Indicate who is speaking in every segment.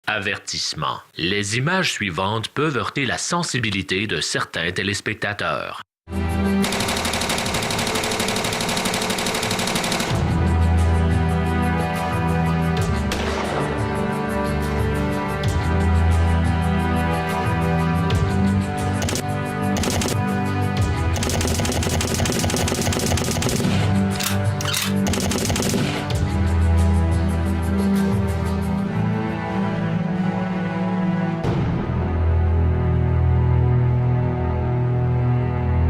Speaker 1: Avertissement. Les images suivantes peuvent heurter la sensibilité de certains téléspectateurs.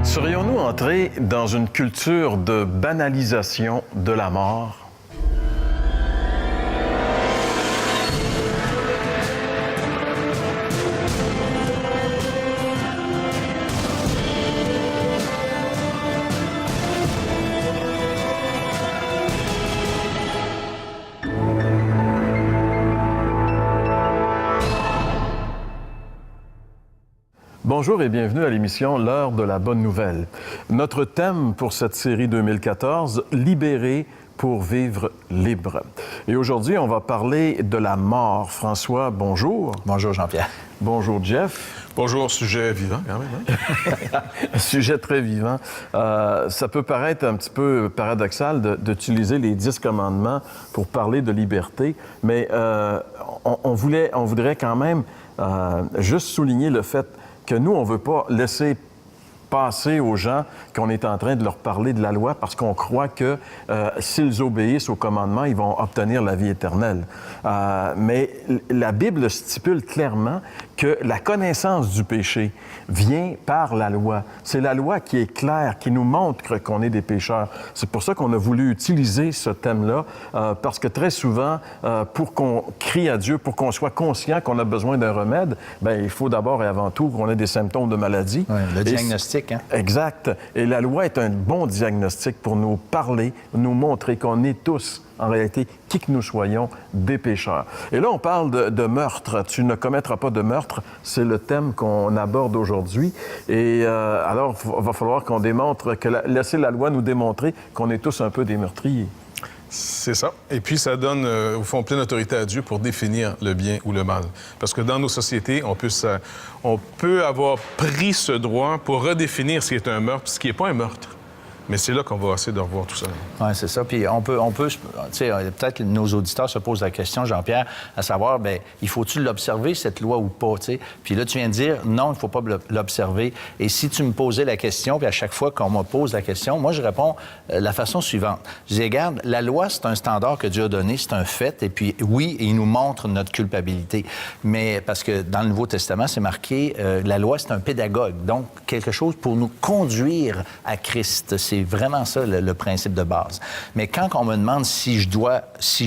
Speaker 2: Serions-nous entrés dans une culture de banalisation de la mort? Bonjour et bienvenue à l'émission L'heure de la bonne nouvelle. Notre thème pour cette série 2014, Libérés pour vivre libre. Et aujourd'hui, on va parler de la mort. François, bonjour.
Speaker 3: Bonjour Jean-Pierre.
Speaker 2: Bonjour Jeff.
Speaker 4: Bonjour, sujet vivant quand même. Hein?
Speaker 2: Un sujet très vivant. Ça peut paraître un petit peu paradoxal d'utiliser les 10 commandements pour parler de liberté, mais on voudrait quand même juste souligner le fait que nous, on ne veut pas laisser passer aux gens qu'on est en train de leur parler de la loi parce qu'on croit que s'ils obéissent aux commandements, ils vont obtenir la vie éternelle. Mais la Bible stipule clairement que la connaissance du péché vient par la loi. C'est la loi qui est claire, qui nous montre qu'on est des pécheurs. C'est pour ça qu'on a voulu utiliser ce thème-là, parce que très souvent, pour qu'on crie à Dieu, pour qu'on soit conscient qu'on a besoin d'un remède, bien, il faut d'abord et avant tout qu'on ait des symptômes de maladie.
Speaker 3: Oui, le diagnostic, hein?
Speaker 2: Exact. Et la loi est un bon diagnostic pour nous parler, nous montrer qu'on est tous, en réalité, qui que nous soyons, des pécheurs. Et là, on parle de meurtre. Tu ne commettras pas de meurtre. C'est le thème qu'on aborde aujourd'hui. Et alors, il va falloir qu'on démontre, laisser la loi nous démontrer qu'on est tous un peu des meurtriers.
Speaker 4: C'est ça. Et puis, ça donne, au fond, pleine autorité à Dieu pour définir le bien ou le mal. Parce que dans nos sociétés, on peut avoir pris ce droit pour redéfinir ce qui est un meurtre, ce qui n'est pas un meurtre. Mais c'est là qu'on va essayer de revoir tout ça.
Speaker 3: Oui, c'est ça. Puis on peut tu sais, peut-être que nos auditeurs se posent la question, Jean-Pierre, à savoir, bien, il faut-tu l'observer, cette loi, ou pas, tu sais? Puis là, tu viens de dire, non, il ne faut pas l'observer. Et si tu me posais la question, puis à chaque fois qu'on me pose la question, moi, je réponds la façon suivante. Je dis, regarde, la loi, c'est un standard que Dieu a donné, c'est un fait, et puis, oui, il nous montre notre culpabilité. Mais parce que dans le Nouveau Testament, c'est marqué, la loi, c'est un pédagogue, donc quelque chose pour nous conduire à Christ. C'est vraiment ça, le principe de base. Mais quand on me demande si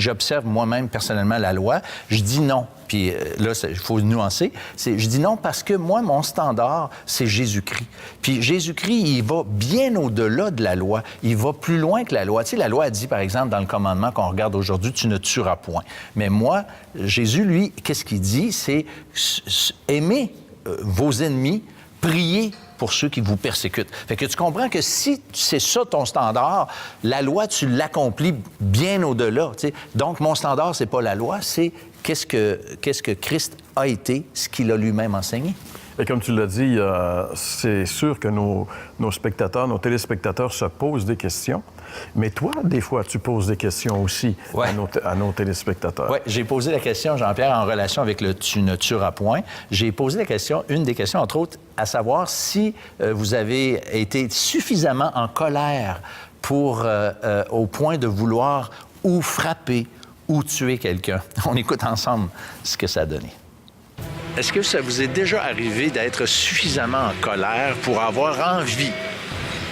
Speaker 3: j'observe moi-même personnellement la loi, je dis non. Puis là, il faut nuancer. Je dis non parce que moi, mon standard, c'est Jésus-Christ. Puis Jésus-Christ, il va bien au-delà de la loi. Il va plus loin que la loi. Tu sais, la loi a dit, par exemple, dans le commandement qu'on regarde aujourd'hui, tu ne tueras point. Mais moi, Jésus, lui, qu'est-ce qu'il dit? C'est aimer vos ennemis, priez pour ceux qui vous persécutent. Fait que tu comprends que si c'est ça ton standard, la loi, tu l'accomplis bien au-delà. Tu sais. Donc, mon standard, c'est pas la loi, c'est qu'est-ce que Christ a été, ce qu'il a lui-même enseigné.
Speaker 2: Et comme tu l'as dit, c'est sûr que nos spectateurs, nos téléspectateurs se posent des questions. Mais toi, des fois, tu poses des questions aussi à nos téléspectateurs.
Speaker 3: Oui, j'ai posé la question, Jean-Pierre, en relation avec le « tu ne tueras point ». J'ai posé la question, une des questions, entre autres, à savoir si vous avez été suffisamment en colère au point de vouloir ou frapper ou tuer quelqu'un. On écoute ensemble ce que ça a donné. Est-ce que ça vous est déjà arrivé d'être suffisamment en colère pour avoir envie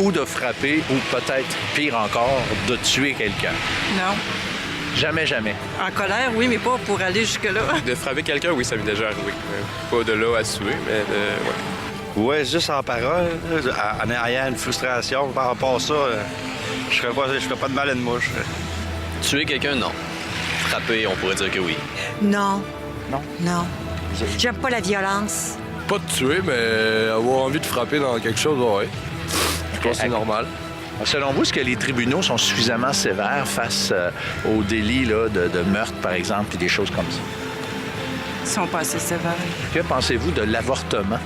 Speaker 3: ou de frapper, ou peut-être, pire encore, de tuer quelqu'un?
Speaker 5: Non.
Speaker 3: Jamais, jamais.
Speaker 5: En colère, oui, mais pas pour aller jusque-là.
Speaker 6: De frapper quelqu'un, oui, ça m'est déjà arrivé. Pas de là à tuer, mais
Speaker 7: Oui, juste en parole, en ayant une frustration par rapport à ça, je ferais pas de mal à une mouche.
Speaker 6: tuer quelqu'un, non. Frapper, on pourrait dire que oui.
Speaker 8: Non.
Speaker 3: Non?
Speaker 8: Non. J'aime pas la violence.
Speaker 9: Pas de tuer, mais avoir envie de frapper dans quelque chose, oui. Je pense que c'est normal.
Speaker 3: Selon vous, est-ce que les tribunaux sont suffisamment sévères face aux délits là, de meurtre, par exemple, puis des choses comme ça?
Speaker 5: sont pas assez sévères.
Speaker 3: Que pensez-vous de l'avortement?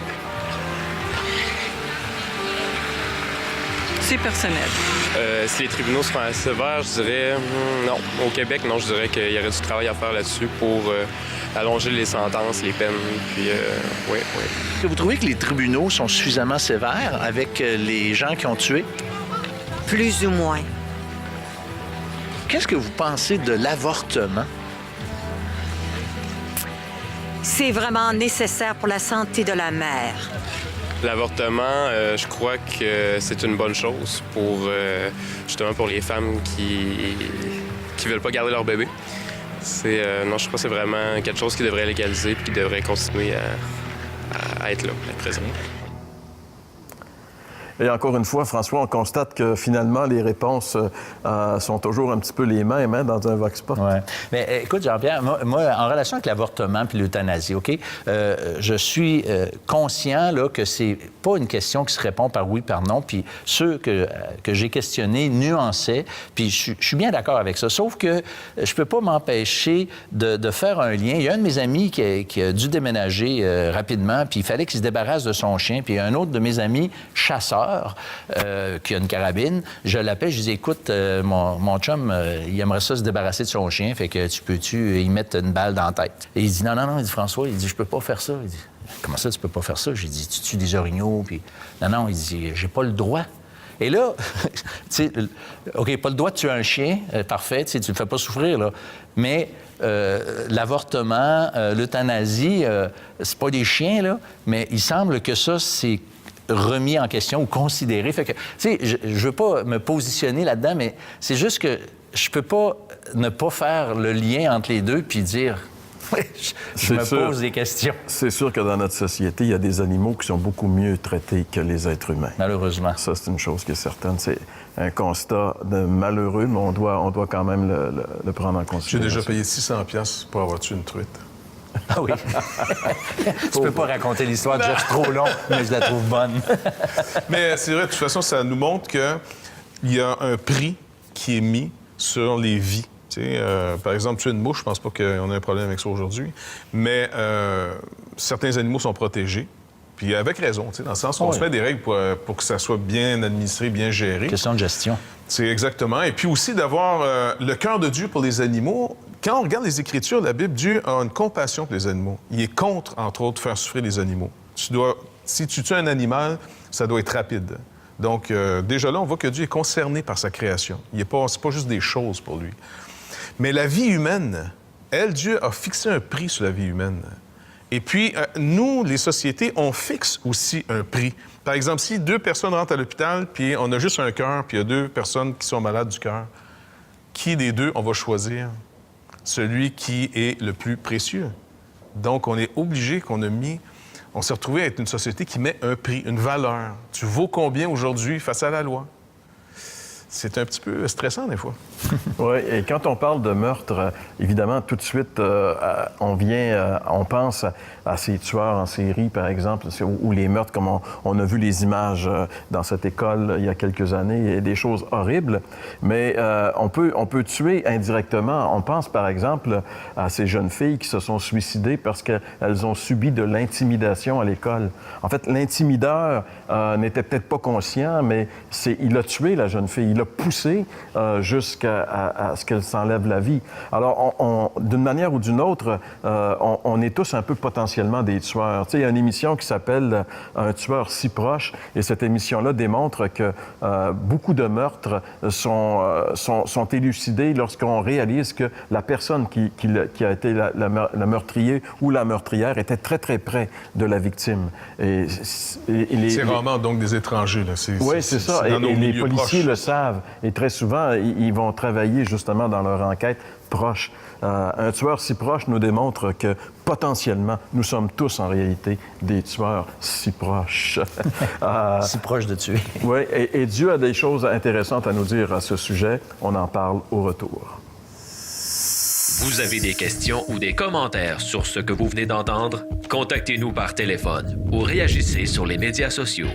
Speaker 5: C'est personnel.
Speaker 10: Si les tribunaux sont assez sévères, je dirais non. Au Québec, non, je dirais qu'il y aurait du travail à faire là-dessus pour allonger les sentences, les peines. Puis, oui.
Speaker 3: Est-ce que vous trouvez que les tribunaux sont suffisamment sévères avec les gens qui ont tué?
Speaker 8: Plus ou moins.
Speaker 3: Qu'est-ce que vous pensez de l'avortement?
Speaker 8: C'est vraiment nécessaire pour la santé de la mère.
Speaker 10: L'avortement, je crois que c'est une bonne chose pour justement pour les femmes qui veulent pas garder leur bébé. Non, je crois que c'est vraiment quelque chose qui devrait légaliser et qui devrait continuer à être là, à être présent.
Speaker 2: Et encore une fois, François, on constate que finalement, les réponses sont toujours un petit peu les mêmes dans un vox pop.
Speaker 3: Oui. Mais écoute, Jean-Pierre, moi, en relation avec l'avortement puis l'euthanasie, OK, je suis conscient là, que c'est pas une question qui se répond par oui, par non. Puis ceux que j'ai questionnés nuançaient, puis je suis bien d'accord avec ça. Sauf que je peux pas m'empêcher de faire un lien. Il y a un de mes amis qui a dû déménager rapidement, puis il fallait qu'il se débarrasse de son chien. Puis il y a un autre de mes amis chasseurs qui a une carabine. Je l'appelle, je dis, écoute, mon chum, il aimerait ça se débarrasser de son chien, fait que tu peux-tu y mettre une balle dans la tête? Et il dit, non, il dit, François, il dit, je peux pas faire ça. Il dit, comment ça, tu peux pas faire ça? J'ai dit, tu tues des orignaux, puis non, il dit, j'ai pas le droit. Et là, tu sais, OK, pas le droit de tuer un chien, parfait, tu sais, tu le fais pas souffrir, là. Mais l'avortement, l'euthanasie, c'est pas des chiens, là, mais il semble que ça, c'est remis en question ou considéré. Fait que, tu sais, je veux pas me positionner là-dedans, mais c'est juste que je peux pas ne pas faire le lien entre les deux puis dire... je me pose des questions.
Speaker 2: C'est sûr que dans notre société, il y a des animaux qui sont beaucoup mieux traités que les êtres humains.
Speaker 3: Malheureusement.
Speaker 2: Ça, c'est une chose qui est certaine. C'est un constat de malheureux, mais on doit quand même le prendre en considération.
Speaker 4: J'ai déjà payé 600$ pour avoir tué une truite.
Speaker 3: Ah oui. Tu peux pas raconter l'histoire, déjà, c'est trop long, mais je la trouve bonne.
Speaker 4: Mais c'est vrai, de toute façon, ça nous montre qu'il y a un prix qui est mis sur les vies. Par exemple, tuer une mouche, je pense pas qu'on ait un problème avec ça aujourd'hui, mais certains animaux sont protégés, puis avec raison, dans le sens où on se met des règles pour que ça soit bien administré, bien géré.
Speaker 3: Question de gestion.
Speaker 4: C'est exactement. Et puis aussi d'avoir le cœur de Dieu pour les animaux. Quand on regarde les Écritures, la Bible, Dieu a une compassion pour les animaux. Il est contre, entre autres, faire souffrir les animaux. Si tu tues un animal, ça doit être rapide. Donc, déjà là, on voit que Dieu est concerné par sa création. C'est pas juste des choses pour lui. Mais la vie humaine, Dieu a fixé un prix sur la vie humaine. Et puis, nous, les sociétés, on fixe aussi un prix. Par exemple, si 2 personnes rentrent à l'hôpital, puis on a juste un cœur, puis il y a 2 personnes qui sont malades du cœur, qui des 2 on va choisir? Celui qui est le plus précieux. Donc, on est obligé on s'est retrouvé avec une société qui met un prix, une valeur. Tu vaux combien aujourd'hui face à la loi? C'est un petit peu stressant, des fois.
Speaker 2: Oui, et quand on parle de meurtre, évidemment, tout de suite, on pense à ces tueurs en série, par exemple, ou les meurtres, comme on a vu les images dans cette école il y a quelques années, et des choses horribles. Mais on peut tuer indirectement. On pense, par exemple, à ces jeunes filles qui se sont suicidées parce qu'elles ont subi de l'intimidation à l'école. En fait, l'intimideur n'était peut-être pas conscient, mais il a tué la jeune fille. Il l'a poussée jusqu'à ce qu'elle s'enlève la vie. Alors, d'une manière ou d'une autre, on est tous un peu potentiellement des tueurs. Tu sais, il y a une émission qui s'appelle « Un tueur si proche », et cette émission-là démontre que beaucoup de meurtres sont élucidés lorsqu'on réalise que la personne qui a été la meurtrier ou la meurtrière était très, très près de la victime.
Speaker 4: C'est rarement donc des étrangers, là.
Speaker 2: Oui, c'est ça. Et les policiers le savent. Et très souvent, ils vont travailler justement dans leur enquête proche. Un tueur si proche nous démontre que potentiellement, nous sommes tous en réalité des tueurs si proches.
Speaker 3: Si proches de tuer.
Speaker 2: Oui, et Dieu a des choses intéressantes à nous dire à ce sujet. On en parle au retour.
Speaker 1: Vous avez des questions ou des commentaires sur ce que vous venez d'entendre? Contactez-nous par téléphone ou réagissez sur les médias sociaux.